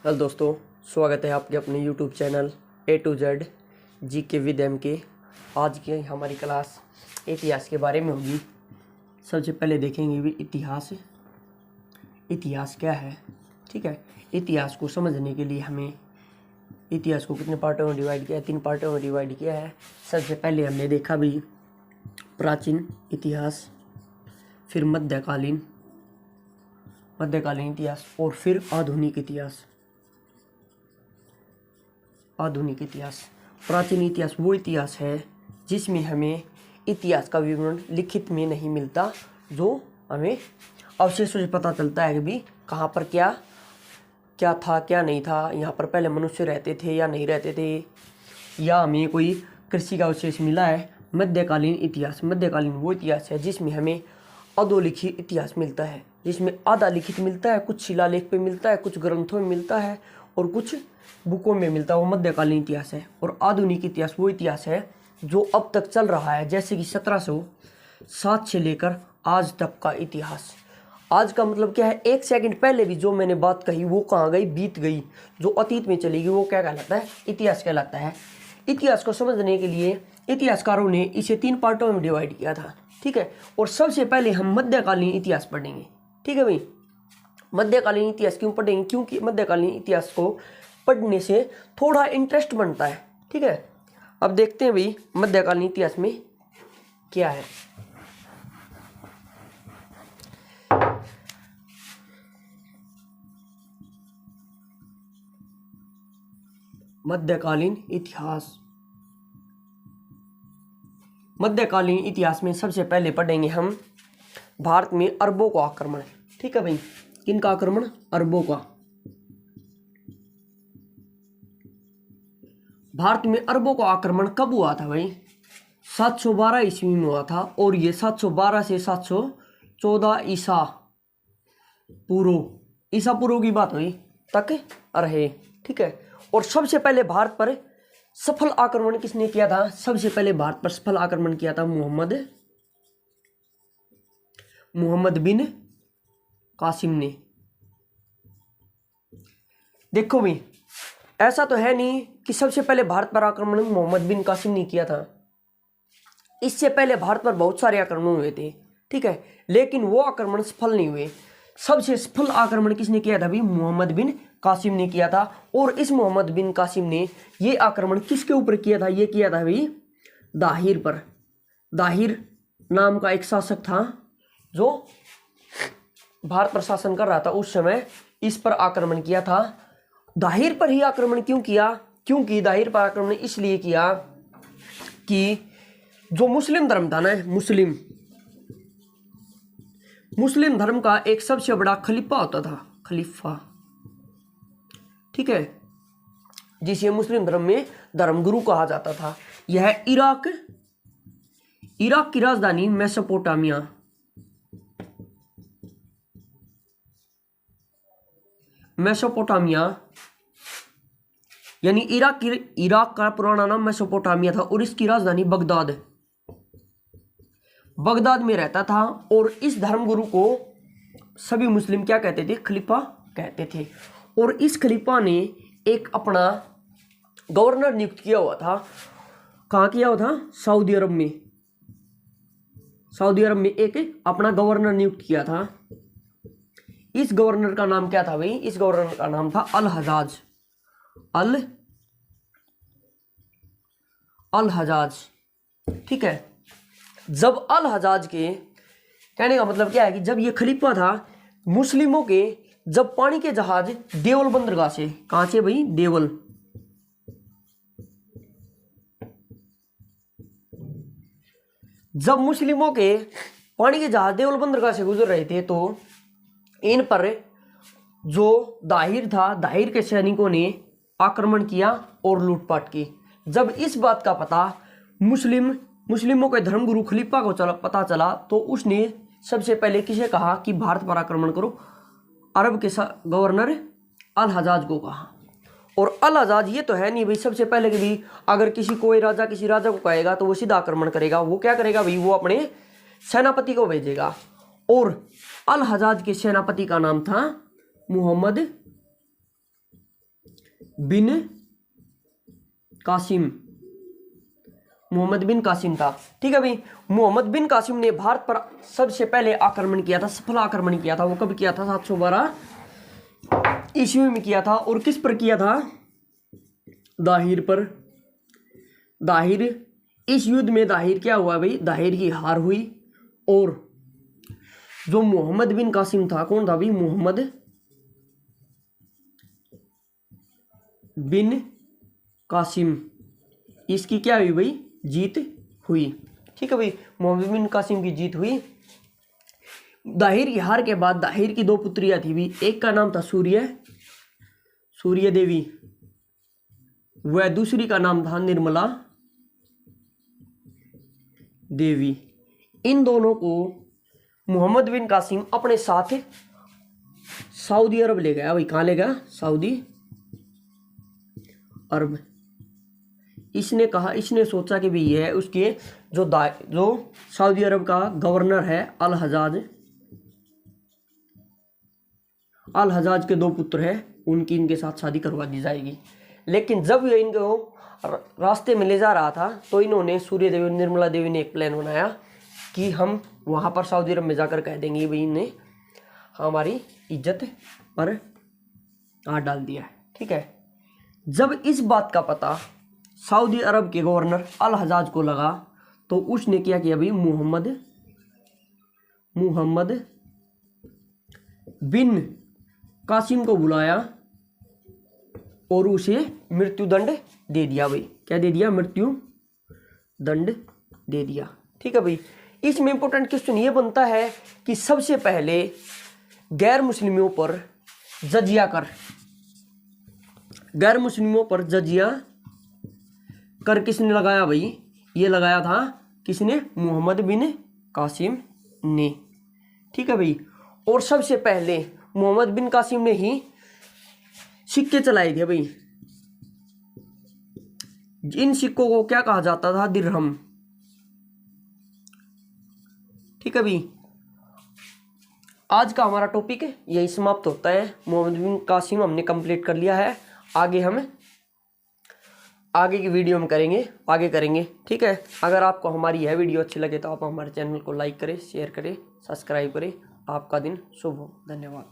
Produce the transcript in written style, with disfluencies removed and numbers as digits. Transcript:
Hello दोस्तों, स्वागत है आपके अपने YouTube channel A to Z जी के विद एम के। आज की हमारी क्लास इतिहास के बारे में होगी। सबसे पहले देखेंगे भी इतिहास क्या है। ठीक है, इतिहास को समझने के लिए हमें इतिहास को कितने पार्टों में डिवाइड किया है, 3 पार्टों में डिवाइड किया है। सबसे पहले हमने देखा भी प्राचीन इतिहास, फिर मध्यकालीन इतिहास और फिर आधुनिक इतिहास। प्राचीन इतिहास वो इतिहास है जिसमें हमें इतिहास का विवरण लिखित में नहीं मिलता, जो हमें अवशेषों से पता चलता है कि भी कहाँ पर क्या क्या था क्या नहीं था, यहाँ पर पहले मनुष्य रहते थे या नहीं रहते थे, या हमें कोई कृषि का अवशेष मिला है। मध्यकालीन वो इतिहास है जिसमें हमें अधोलिखित इतिहास मिलता है, जिसमें आधा लिखित मिलता है, कुछ शिलालेख पे मिलता है, कुछ ग्रंथों में मिलता है और कुछ बुकों में मिलता है। वो मध्यकालीन इतिहास है। और आधुनिक इतिहास वो इतिहास है जो अब तक चल रहा है, जैसे कि 1707 से लेकर आज तक का इतिहास। आज का मतलब क्या है, एक सेकंड पहले भी जो मैंने बात कही वो कहाँ गई, बीत गई, जो अतीत में चली गई, वो क्या कहलाता है, इतिहास कहलाता है। इतिहास को समझने के लिए इतिहासकारों ने इसे 3 पार्टों में डिवाइड किया था। ठीक है, और सबसे पहले हम मध्यकालीन इतिहास पढ़ेंगे। ठीक है भाई, मध्यकालीन इतिहास क्यों पढ़ेंगे, क्योंकि मध्यकालीन इतिहास को पढ़ने से थोड़ा इंटरेस्ट बनता है। ठीक है, अब देखते हैं भाई मध्यकालीन इतिहास में क्या है। मध्यकालीन इतिहास में सबसे पहले पढ़ेंगे हम भारत में अरबों का आक्रमण। ठीक है भाई, किनका आक्रमण, अरबों का। भारत में अरबों का आक्रमण कब हुआ था भाई, 712 ईस्वी में हुआ था। और ये 712 से 714 ईसा पूर्व की बात हुई तक रहे। ठीक है, और सबसे पहले भारत पर सफल आक्रमण किसने किया था, सबसे पहले भारत पर सफल आक्रमण किया था मोहम्मद बिन कासिम ने। देखो भाई, ऐसा तो है नहीं कि सबसे पहले भारत पर आक्रमण मोहम्मद बिन कासिम ने किया था। इससे पहले भारत पर बहुत सारे आक्रमण हुए थे। ठीक है, लेकिन वो आक्रमण सफल नहीं हुए। सबसे सफल आक्रमण किसने किया था भाई, मोहम्मद बिन कासिम ने किया था। और इस मोहम्मद बिन कासिम ने ये आक्रमण किसके ऊपर किया था, ये किया था भाई दाहिर पर। दाहिर नाम का एक शासक था जो भारत पर शासन कर रहा था उस समय, इस पर आक्रमण किया था। दाहिर पर ही आक्रमण क्यों किया, क्योंकि दाहिर पर आक्रमण इसलिए किया कि जो मुस्लिम धर्म था ना, मुस्लिम धर्म का एक सबसे बड़ा खलीफा होता था, खलीफा। ठीक है, जिसे मुस्लिम धर्म में धर्मगुरु कहा जाता था। यह इराक की राजधानी मेसोपोटामिया यानी इराक का पुराना नाम मेसोपोटामिया था, और इसकी राजधानी बगदाद में रहता था। और इस धर्मगुरु को सभी मुस्लिम क्या कहते थे, खलीफा कहते थे। और इस खलीफा ने एक अपना गवर्नर नियुक्त किया हुआ था। कहाँ किया हुआ था, सऊदी अरब में एक अपना गवर्नर नियुक्त किया था। इस गवर्नर का नाम क्या था भाई, इस गवर्नर का नाम था अल हजाज। ठीक है, जब अल हजाज के कहने का मतलब क्या है कि जब ये खलीफा था मुस्लिमों के, जब पानी के जहाज देवल बंदरगाह से, कहां से भाई, देवल, जब मुस्लिमों के पानी के जहाज देवल बंदरगाह से गुजर रहे थे, तो इन पर जो दाहिर था, दाहिर के सैनिकों ने आक्रमण किया और लूटपाट की। जब इस बात का पता मुस्लिमों के धर्मगुरु खलीफा को पता चला, तो उसने सबसे पहले किसे कहा कि भारत पर आक्रमण करो, अरब के गवर्नर अल हजाज को कहा। और अल हजाज ये तो है नहीं भाई सबसे पहले कि भी अगर किसी राजा को कहेगा तो वो सीधा आक्रमण करेगा। वो क्या करेगा भाई, वो अपने सेनापति को भेजेगा। और अल हजाज के सेनापति का नाम था मोहम्मद बिन कासिम, मोहम्मद बिन कासिम था। ठीक है भाई, मोहम्मद बिन कासिम ने भारत पर सबसे पहले आक्रमण किया था, सफल आक्रमण किया था। वो कब किया था? 712 ईस्वी में किया था। और किस पर किया था? दाहिर पर। दाहिर, इस युद्ध में दाहिर क्या हुआ भाई? दाहिर की हार हुई। और जो मोहम्मद बिन कासिम था, कौन था भाई? मोहम्मद बिन कासिम, इसकी क्या हुई भाई? जीत हुई। ठीक है भाई, मोहम्मद बिन कासिम की जीत हुई। दाहिर की हार के बाद दाहिर की दो पुत्रियां थी भी, एक का नाम था सूर्य देवी, वह दूसरी का नाम था निर्मला देवी। इन दोनों को मोहम्मद बिन कासिम अपने साथ सऊदी अरब ले गया भाई। कहाँ ले गया? सऊदी अरब। इसने कहा, इसने सोचा कि भी ये उसके जो सऊदी अरब का गवर्नर है अल हजाज के दो पुत्र हैं, उनकी इनके साथ शादी करवा दी जाएगी। लेकिन जब ये इनको रास्ते में ले जा रहा था तो इन्होंने, सूर्य देवी निर्मला देवी ने एक प्लान बनाया कि हम वहाँ पर सऊदी अरब में जाकर कह देंगे भाई इन्हें हमारी इज्जत पर हाथ डाल दिया है। ठीक है, जब इस बात का पता सऊदी अरब के गवर्नर अल हजाज को लगा तो उसने क्या किया भाई? मुहम्मद बिन कासिम को बुलाया और उसे मृत्युदंड दे दिया भाई। क्या दे दिया? मृत्यु दंड दे दिया। ठीक है भाई, इसमें इंपॉर्टेंट क्वेश्चन ये बनता है कि सबसे पहले गैर मुस्लिमों पर जजिया कर किसने लगाया भाई? ये लगाया था किसने? मोहम्मद बिन कासिम ने। ठीक है भाई, और सबसे पहले मोहम्मद बिन कासिम ने ही सिक्के चलाए थे भाई। इन सिक्कों को क्या कहा जाता था? दिरहम। ठीक है भाई, आज का हमारा टॉपिक यही समाप्त होता है। मोहम्मद बिन कासिम हमने कंप्लीट कर लिया है। आगे की वीडियो में आगे करेंगे। ठीक है, अगर आपको हमारी यह वीडियो अच्छी लगे तो आप हमारे चैनल को लाइक करें, शेयर करें, सब्सक्राइब करें। आपका दिन शुभ हो। धन्यवाद।